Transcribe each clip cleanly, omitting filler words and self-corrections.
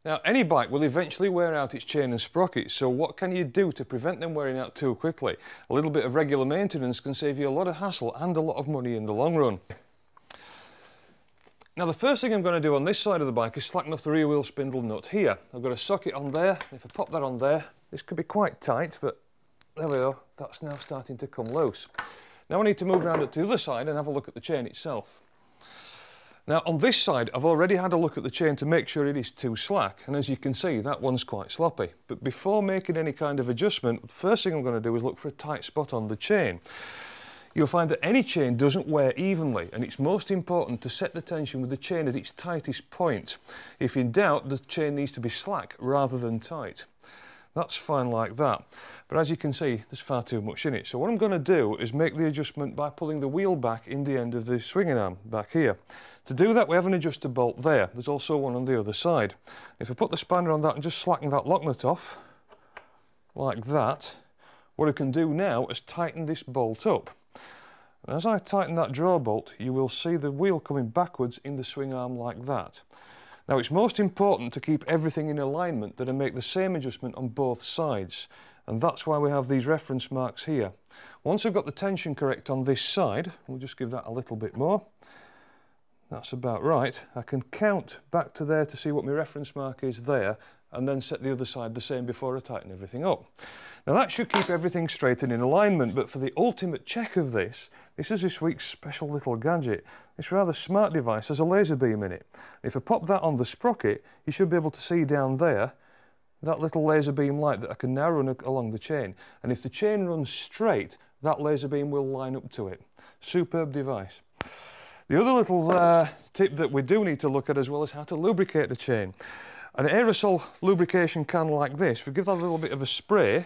Now, any bike will eventually wear out its chain and sprockets, so what can you do to prevent them wearing out too quickly? A little bit of regular maintenance can save you a lot of hassle and a lot of money in the long run. Now, the first thing I'm going to do on this side of the bike is slacken off the rear wheel spindle nut here. I've got a socket on there. If I pop that on there, this could be quite tight, but there we go, that's now starting to come loose. Now I need to move around to the other side and have a look at the chain itself. Now on this side I've already had a look at the chain to make sure it is too slack, and as you can see that one's quite sloppy. But before making any kind of adjustment, the first thing I'm going to do is look for a tight spot on the chain. You'll find that any chain doesn't wear evenly, and it's most important to set the tension with the chain at its tightest point. If in doubt, the chain needs to be slack rather than tight. That's fine like that, but as you can see there's far too much in it. So what I'm going to do is make the adjustment by pulling the wheel back in the end of the swinging arm back here. To do that we have an adjuster bolt there. There's also one on the other side. If I put the spanner on that and just slacken that lock nut off like that, what I can do now is tighten this bolt up. And as I tighten that draw bolt, you will see the wheel coming backwards in the swing arm like that. Now it's most important to keep everything in alignment, that I make the same adjustment on both sides, and that's why we have these reference marks here. Once I've got the tension correct on this side, we'll just give that a little bit more. That's about right. I can count back to there to see what my reference mark is there, and then set the other side the same before I tighten everything up. Now that should keep everything straight and in alignment, but for the ultimate check of this is this week's special little gadget. This rather smart device has a laser beam in it. If I pop that on the sprocket, you should be able to see down there that little laser beam light that I can now run along the chain. And if the chain runs straight, that laser beam will line up to it. Superb device. The other little tip that we do need to look at as well is how to lubricate the chain. An aerosol lubrication can like this, if we give that a little bit of a spray,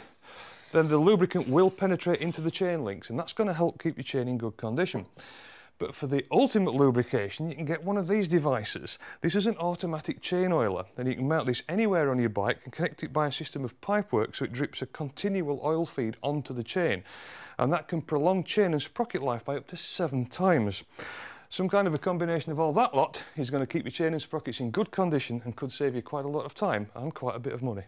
then the lubricant will penetrate into the chain links, and that's going to help keep your chain in good condition. But for the ultimate lubrication, you can get one of these devices. This is an automatic chain oiler, and you can mount this anywhere on your bike and connect it by a system of pipework so it drips a continual oil feed onto the chain. And that can prolong chain and sprocket life by up to 7 times. Some kind of a combination of all that lot is going to keep your chain and sprockets in good condition and could save you quite a lot of time and quite a bit of money.